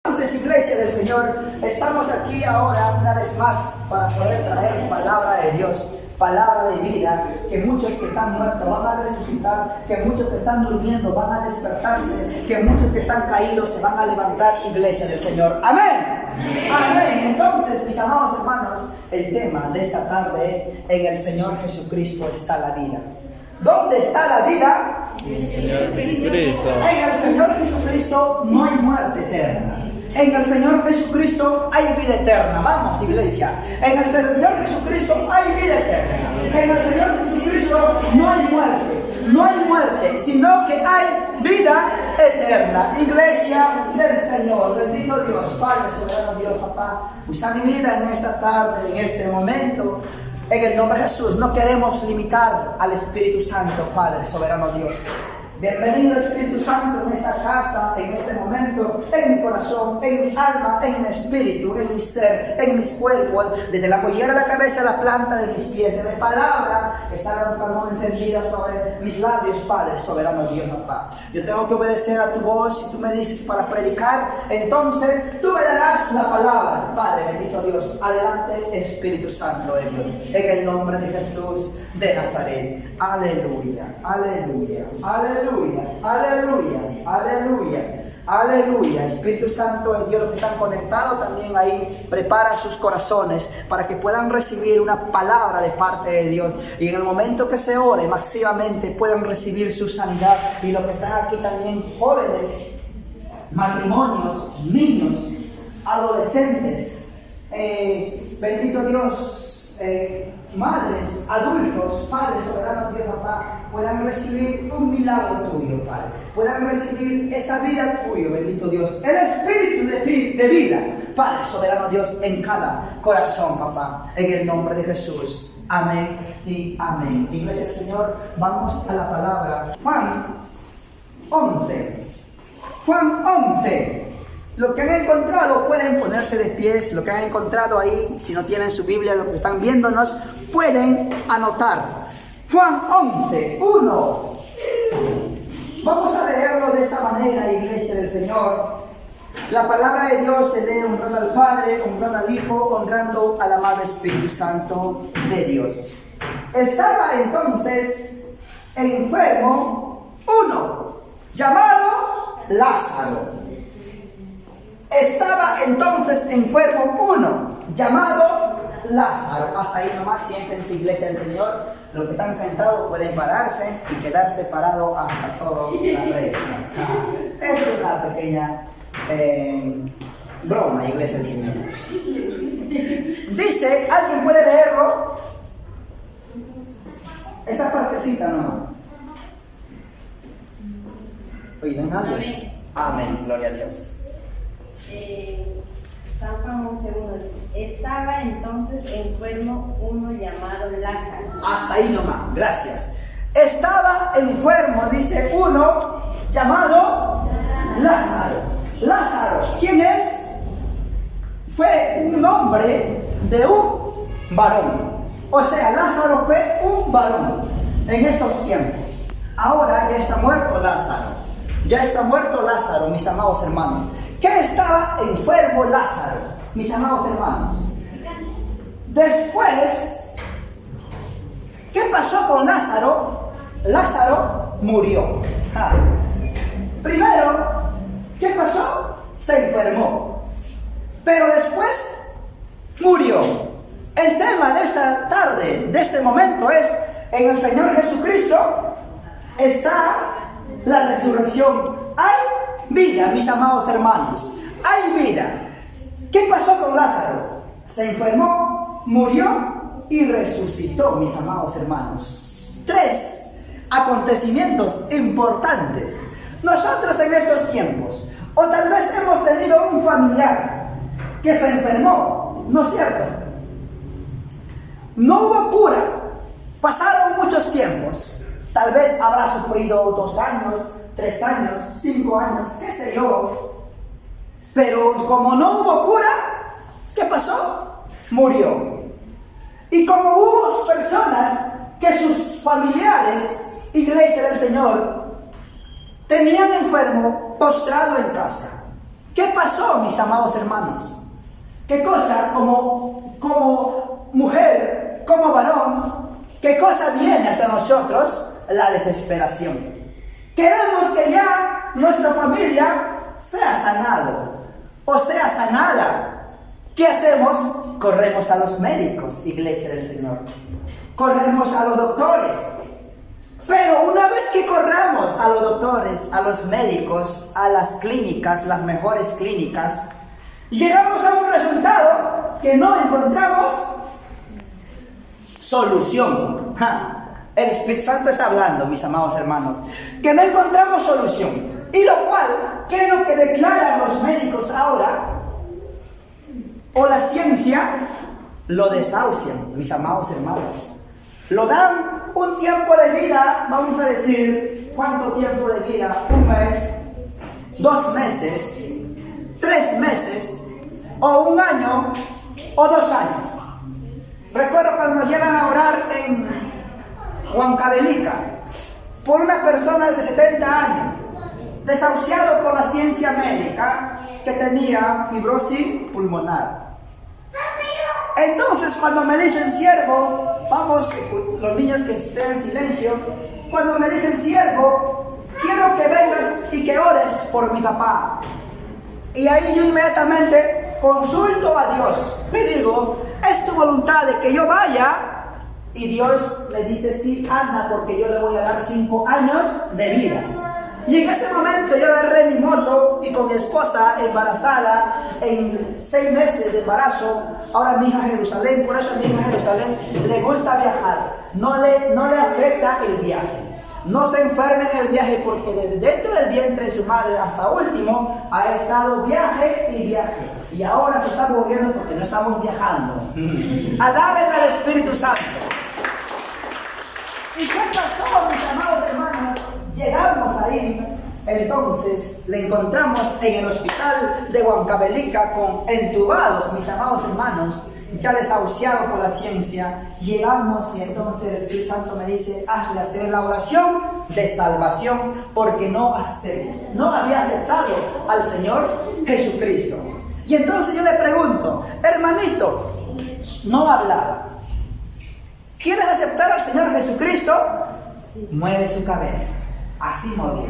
Entonces, iglesia del Señor, estamos aquí ahora una vez más para poder traer palabra de Dios, palabra de vida, que muchos que están muertos van a resucitar, que muchos que están durmiendo van a despertarse, que muchos que están caídos se van a levantar, iglesia del Señor. Amén. Amén. Entonces, mis amados hermanos, el tema de esta tarde, en el Señor Jesucristo está la vida. ¿Dónde está la vida? En el Señor Jesucristo. En el Señor Jesucristo no hay muerte eterna. En el Señor Jesucristo hay vida eterna. Vamos, iglesia. En el Señor Jesucristo hay vida eterna. En el Señor Jesucristo no hay muerte. No hay muerte, sino que hay vida eterna. Iglesia del Señor. Bendito Dios, Padre soberano Dios, Papá. Usa mi vida en esta tarde, en este momento. En el nombre de Jesús, no queremos limitar al Espíritu Santo, Padre soberano Dios. Bienvenido Espíritu Santo en esta casa, en este momento, en mi corazón, en mi alma, en mi espíritu, en mi ser, en mis cuerpos, desde la pollera de la cabeza a la planta de mis pies, de mi palabra, que salga un carbón encendida sobre mis labios, Padre soberano Dios, Papá. Yo tengo que obedecer a tu voz y tú me dices para predicar, entonces tú me darás la palabra, Padre bendito Dios. Adelante Espíritu Santo de Dios, en el nombre de Jesús de Nazaret. Aleluya, aleluya, aleluya. Aleluya, aleluya, aleluya. Espíritu Santo de Dios, los que están conectados también ahí, prepara sus corazones para que puedan recibir una palabra de parte de Dios. Y en el momento que se ore masivamente puedan recibir su sanidad. Y los que están aquí también, jóvenes, matrimonios, niños, adolescentes, bendito Dios, madres, adultos, Padre soberano Dios, Papá, puedan recibir un milagro tuyo, Padre, puedan recibir esa vida tuya, bendito Dios, el espíritu de vida, Padre soberano Dios, en cada corazón, Papá, en el nombre de Jesús. Amén y amén. Iglesia del Señor, vamos a la palabra. Juan 11. Juan 11. Lo que han encontrado, pueden ponerse de pies. Lo que han encontrado ahí, si no tienen su Biblia, lo que están viéndonos, pueden anotar. Juan 11, 1. Vamos a leerlo de esta manera, iglesia del Señor. La palabra de Dios se lee honrando al Padre, honrando al Hijo, honrando al amado Espíritu Santo de Dios. Estaba entonces enfermo uno, llamado Lázaro. Estaba entonces enfermo uno, llamado Lázaro. Hasta ahí nomás, siéntense, iglesia del Señor. Los que están sentados pueden pararse y quedarse parados hasta todo la predica. Es una pequeña broma, iglesia del Señor. Dice, ¿alguien puede leerlo? Esa partecita no. Oye, no hay nadie. Amén, gloria a Dios. San Juan 11:1. Estaba entonces enfermo uno llamado Lázaro. Hasta ahí nomás, gracias. Estaba enfermo, dice uno llamado Lázaro. Lázaro, ¿quién es? Fue un nombre de un varón. O sea, Lázaro fue un varón en esos tiempos. Ahora ya está muerto Lázaro. Ya está muerto Lázaro, mis amados hermanos. ¿Qué estaba enfermo Lázaro, mis amados hermanos? Después, ¿qué pasó con Lázaro? Lázaro murió. Primero, ¿qué pasó? Se enfermó. Pero después murió. El tema de esta tarde, de este momento es, en el Señor Jesucristo está la resurrección. Hay vida, mis amados hermanos, hay vida. ¿Qué pasó con Lázaro? Se enfermó, murió y resucitó, mis amados hermanos. 3 acontecimientos importantes. Nosotros en estos tiempos, o tal vez hemos tenido un familiar que se enfermó, ¿no es cierto? No hubo cura, pasaron muchos tiempos. Tal vez habrá sufrido 2 años, 3 años, 5 años, qué sé yo. Pero como no hubo cura, ¿qué pasó? Murió. Y como hubo personas que sus familiares, iglesia del Señor, tenían enfermo postrado en casa, ¿Qué pasó, mis amados hermanos? ¿Qué cosa como mujer, como varón, qué cosa viene hacia nosotros? La desesperación. Queremos que ya nuestra familia sea sanado o sea sanada. ¿Qué hacemos? Corremos a los médicos, iglesia del Señor. Corremos a los doctores. Pero una vez que corramos a los doctores, a los médicos, a las clínicas, las mejores clínicas, llegamos a un resultado que no encontramos solución. El Espíritu Santo está hablando, mis amados hermanos, que no encontramos solución. Y lo cual, ¿qué es lo que declaran los médicos ahora? O la ciencia lo desahucian, mis amados hermanos. Lo dan un tiempo de vida, vamos a decir, ¿cuánto tiempo de vida? 1 mes, 2 meses, 3 meses, o 1 año, o 2 años. Recuerdo cuando llevan a orar en Huancavelica por una persona de 70 años, desahuciado por la ciencia médica, que tenía fibrosis pulmonar. Entonces, cuando me dicen siervo, vamos, los niños que estén en silencio, cuando me dicen siervo, quiero que vengas y que ores por mi papá. Y ahí yo inmediatamente consulto a Dios, le digo, ¿es tu voluntad de que yo vaya? Y Dios le dice, sí, anda, porque yo le voy a dar 5 años de vida. Y en ese momento yo agarré mi moto y con mi esposa embarazada, en 6 meses de embarazo, ahora mi hija Jerusalén, por eso a mi hija Jerusalén le gusta viajar, no le afecta el viaje. No se enferme en el viaje porque desde dentro del vientre de su madre hasta último ha estado viaje y viaje. Y ahora se está aburriendo porque no estamos viajando. Alaben al Espíritu Santo. ¿Y qué pasó, mis amados hermanos? Llegamos ahí, entonces le encontramos en el hospital de Huancavelica con entubados, mis amados hermanos, ya desahuciado por la ciencia. Llegamos y entonces el Espíritu Santo me dice, hazle hacer la oración de salvación porque no había aceptado al Señor Jesucristo. Y entonces yo le pregunto, hermanito, no hablaba, ¿quieres aceptar al Señor Jesucristo? Mueve su cabeza. Así movió.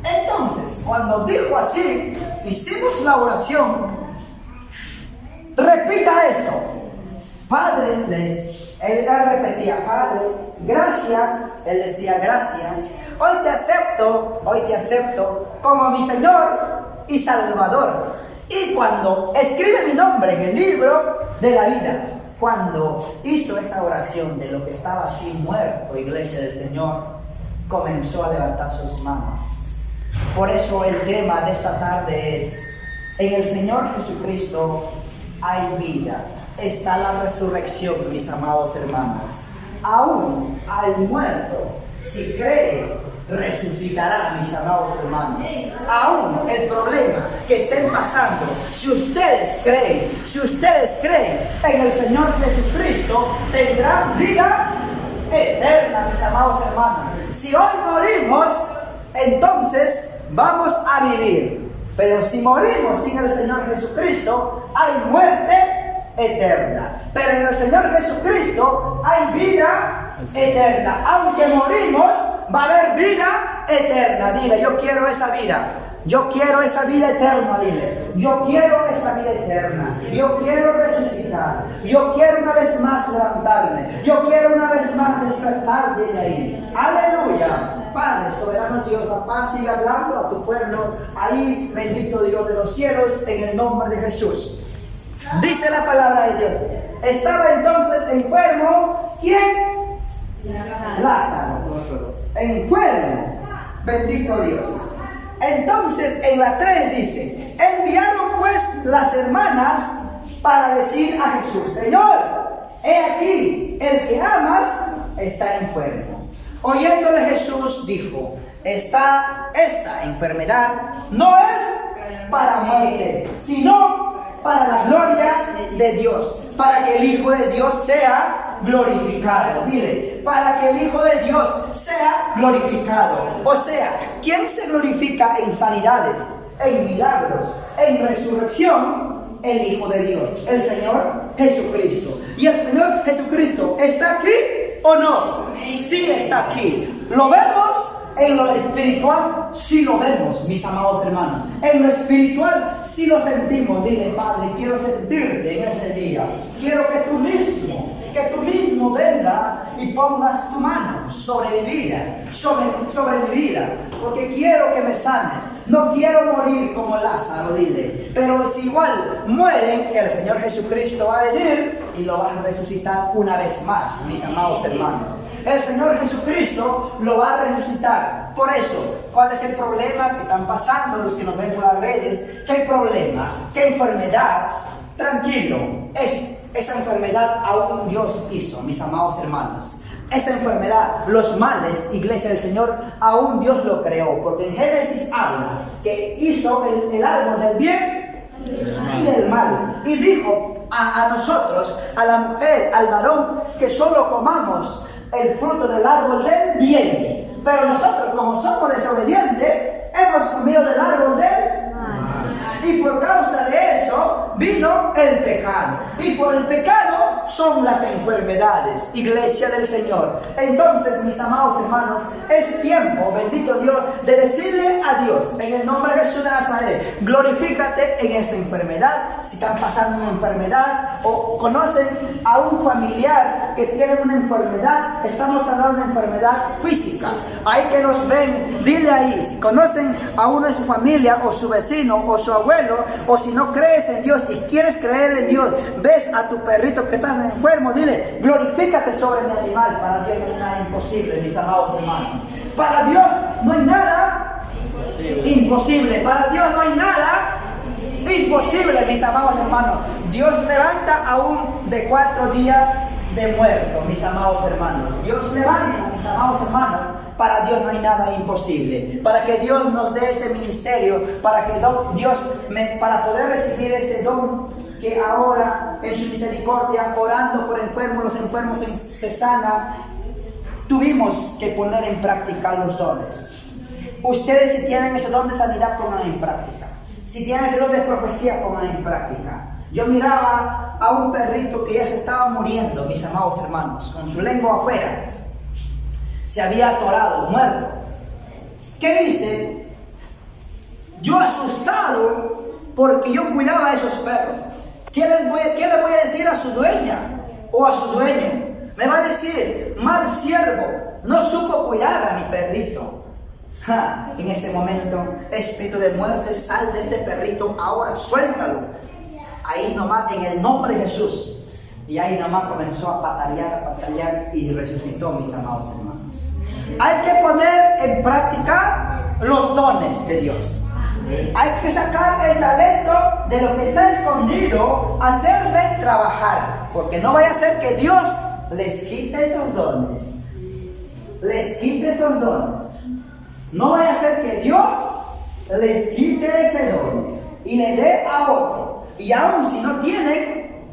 Entonces, cuando dijo así, hicimos la oración. Repita esto. Padre, él repetía, Padre, gracias. Él decía, gracias. Hoy te acepto como mi Señor y Salvador. Y cuando escribe mi nombre en el libro de la vida, cuando hizo esa oración de lo que estaba así muerto, iglesia del Señor, comenzó a levantar sus manos. Por eso el tema de esta tarde es: en el Señor Jesucristo hay vida, está la resurrección, mis amados hermanos. Aún al muerto, si cree, resucitará, mis amados hermanos. Aún el problema que estén pasando, si ustedes creen en el Señor Jesucristo, tendrán vida eterna, mis amados hermanos. Si hoy morimos, entonces vamos a vivir. Pero si morimos sin el Señor Jesucristo, hay muerte eterna. Pero en el Señor Jesucristo hay vida eterna. Aunque morimos, va a haber vida eterna. Dile, yo quiero esa vida. Yo quiero esa vida eterna, dile. Yo quiero esa vida eterna. Yo quiero resucitar. Yo quiero una vez más levantarme. Yo quiero una vez más despertar de ahí. Aleluya. Padre, soberano Dios, papá, sigue hablando a tu pueblo. Ahí, bendito Dios de los cielos, en el nombre de Jesús. Dice la palabra de Dios. Estaba entonces enfermo. ¿Quién? Lázaro. Enfermo. Bendito Dios. Entonces en la 3 dice, enviaron pues las hermanas para decir a Jesús, Señor, he aquí, el que amas está enfermo. Oyéndole Jesús dijo, esta enfermedad no es para muerte, sino para la gloria de Dios, para que el Hijo de Dios sea glorificado. Dile, para que el Hijo de Dios sea glorificado. O sea, ¿quién se glorifica en sanidades? en milagros, en resurrección, el Hijo de Dios, el Señor Jesucristo. ¿Y el Señor Jesucristo está aquí o no? Sí está aquí. ¿Lo vemos? En lo espiritual sí lo vemos, mis amados hermanos. En lo espiritual sí lo sentimos. Dile, Padre, quiero sentirte en ese día. Quiero que tú mismo venga y pongas tu mano sobre mi vida, sobre mi vida, porque quiero que me sanes. No quiero morir como Lázaro, dile. Pero si igual mueren, el Señor Jesucristo va a venir y lo va a resucitar una vez más, mis amados hermanos. El Señor Jesucristo lo va a resucitar. Por eso, ¿cuál es el problema que están pasando los que nos ven por las redes? ¿Qué problema? ¿Qué enfermedad? Tranquilo, esa enfermedad aún Dios hizo, mis amados hermanos. Esa enfermedad, los males, iglesia del Señor, aún Dios lo creó. Porque en Génesis habla que hizo el árbol del bien y del mal. Y dijo a nosotros, a la mujer, al varón, que solo comamos el fruto del árbol del bien. Pero nosotros, como somos desobedientes, hemos comido del árbol del mal. Y por causa de eso vino el pecado. Y por el pecado son las enfermedades, iglesia del Señor. Entonces, mis amados hermanos, es tiempo, bendito Dios, de decirle a Dios, en el nombre de Jesús de Nazaret, glorifícate en esta enfermedad. Si están pasando una enfermedad o conocen a un familiar que tiene una enfermedad, estamos hablando de una enfermedad física. Ahí que nos ven, dile ahí, si conocen a uno de su familia o su vecino o su abuelo, o si no crees en Dios y quieres creer en Dios, ves a tu perrito que está enfermo, dile, glorifícate sobre mi animal. Para Dios no hay nada imposible, mis amados hermanos. Para Dios no hay nada imposible. Para Dios no hay nada imposible, mis amados hermanos. Dios levanta a un de 4 días de muerto, mis amados hermanos. Dios levanta, mis amados hermanos. Para Dios no hay nada imposible. Para que Dios nos dé este ministerio, para que para poder recibir este don, que ahora en su misericordia, orando por enfermos, los enfermos se sanan, tuvimos que poner en práctica los dones. Ustedes, si tienen ese don de sanidad, pongan en práctica. Si tienen ese don de profecía, pongan en práctica. Yo miraba a un perrito que ya se estaba muriendo, mis amados hermanos, con su lengua afuera. Se había atorado, muerto. ¿Qué hice? Yo asustado, porque yo cuidaba a esos perros. ¿Qué le voy a decir a su dueña o a su dueño? Me va a decir, mal siervo, no supo cuidar a mi perrito. En ese momento, espíritu de muerte, sal de este perrito ahora, suéltalo. Ahí nomás, en el nombre de Jesús. Y ahí nomás comenzó a patalear y resucitó, mis amados hermanos. Hay que poner en práctica los dones de Dios. Hay que sacar el talento de lo que está escondido, hacerle trabajar. Porque no vaya a ser que Dios les quite esos dones. Les quite esos dones. No vaya a ser que Dios les quite ese don y le dé a otro. Y aun si no tienen,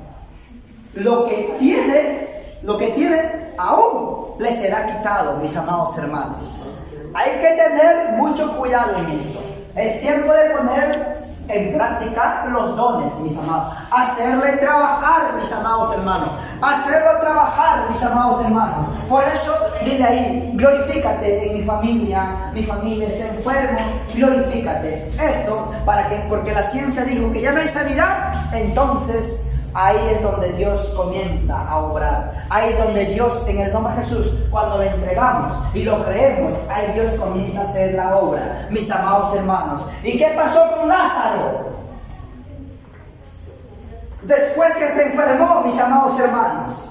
lo que tienen aún les será quitado, mis amados hermanos. Hay que tener mucho cuidado en esto. Es tiempo de poner en práctica los dones, mis amados. Hacerle trabajar, mis amados hermanos. Hacerlo trabajar, mis amados hermanos. Por eso, dile ahí, glorifícate en mi familia está enfermo, glorifícate. Esto, porque la ciencia dijo que ya no hay sanidad, entonces ahí es donde Dios comienza a obrar. Ahí es donde Dios, en el nombre de Jesús, cuando le entregamos y lo creemos, ahí Dios comienza a hacer la obra, mis amados hermanos. ¿Y qué pasó con Lázaro? Después que se enfermó, mis amados hermanos,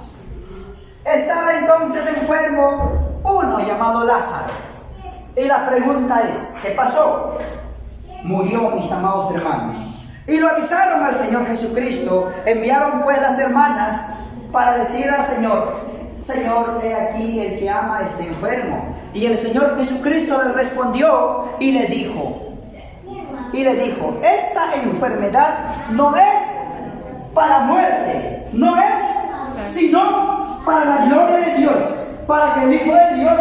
estaba entonces enfermo uno llamado Lázaro. Y la pregunta es, ¿qué pasó? Murió, mis amados hermanos. Y lo avisaron al Señor Jesucristo. Enviaron pues las hermanas para decir al Señor, he aquí el que ama está enfermo. Y el Señor Jesucristo le respondió y le dijo, esta enfermedad no es para muerte, no es sino para la gloria de Dios, para que el Hijo de Dios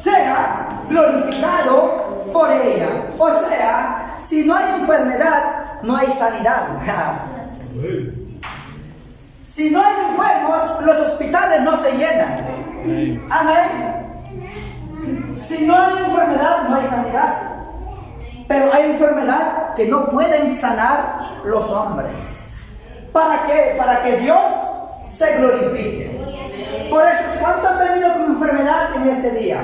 sea glorificado por ella. O sea, si no hay enfermedad, no hay sanidad. Si no hay enfermos, los hospitales no se llenan. Amén. Si no hay enfermedad, no hay sanidad. Pero hay enfermedad que no pueden sanar los hombres. ¿Para qué? Para que Dios se glorifique. Por eso, ¿cuántos han venido con enfermedad en este día?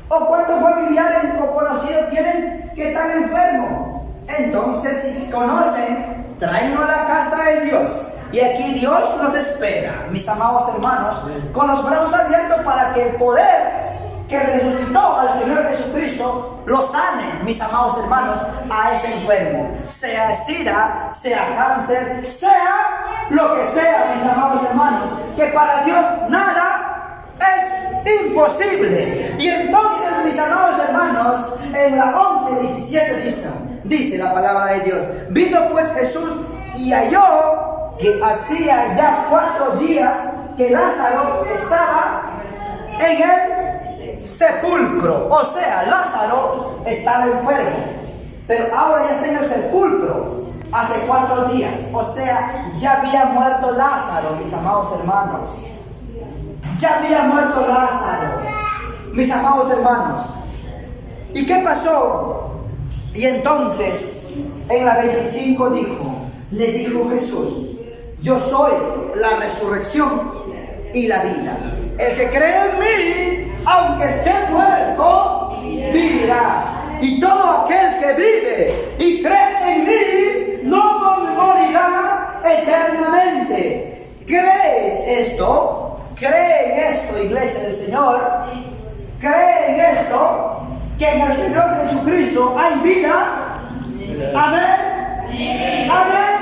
¿O cuántos familiares o conocidos tienen que están enfermos? Entonces, si conocen, tráenlo a la casa de Dios. Y aquí Dios nos espera, mis amados hermanos, con los brazos abiertos para que el poder que resucitó al Señor Jesucristo lo sane, mis amados hermanos, a ese enfermo. Sea SIDA, sea cáncer, sea lo que sea, mis amados hermanos, que para Dios nada es imposible. Y entonces, mis amados hermanos, en la 11:17 dice la palabra de Dios: vino pues Jesús y halló que hacía ya 4 días que Lázaro estaba en el sepulcro. O sea, Lázaro estaba enfermo, pero ahora ya está en el sepulcro hace 4 días. O sea, ya había muerto Lázaro, mis amados hermanos. Ya había muerto Lázaro, mis amados hermanos. ¿Y qué pasó? Y entonces, en la 25 le dijo Jesús: yo soy la resurrección y la vida. El que cree en mí, aunque esté muerto, vivirá. Y todo aquel que vive y cree en mí, no morirá eternamente. ¿Crees esto? ¿Cree en esto, iglesia del Señor? ¿Cree en esto? Que en el Señor Jesucristo hay vida. Amén. Amén.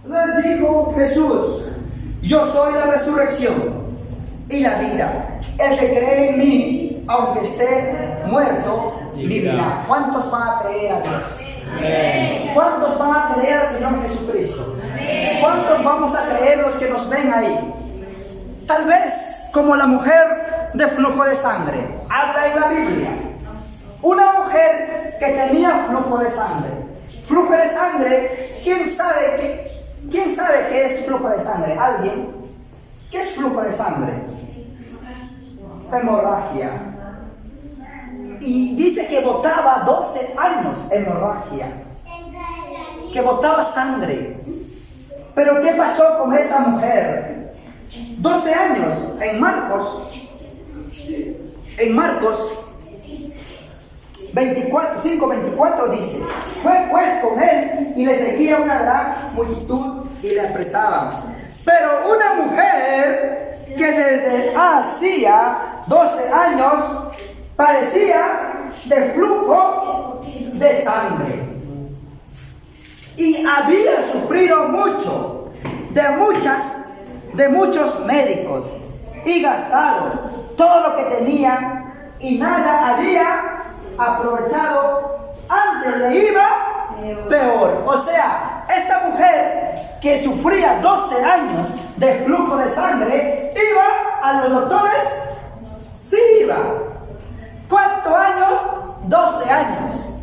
Les dijo Jesús: yo soy la resurrección y la vida. El que cree en mí, aunque esté muerto, vivirá. ¿Cuántos van a creer a Dios? ¿Cuántos van a creer al Señor Jesucristo? ¿Cuántos vamos a creer los que nos ven ahí? Tal vez como la mujer de flujo de sangre. Habla en la Biblia. Una mujer que tenía flujo de sangre. Flujo de sangre, ¿quién sabe qué es flujo de sangre? ¿Alguien? ¿Qué es flujo de sangre? Hemorragia. Y dice que botaba 12 años hemorragia. Que botaba sangre. Pero ¿qué pasó con esa mujer? 12 años. En Marcos 5:24 dice: fue pues con él y le seguía una gran multitud y le apretaban. Pero una mujer que desde hacía 12 años padecía de flujo de sangre y había sufrido mucho de muchos médicos y gastado todo lo que tenía y nada había aprovechado, antes le iba peor. O sea, esta mujer que sufría 12 años de flujo de sangre, ¿iba a los doctores? Sí iba. ¿Cuántos años? 12 años.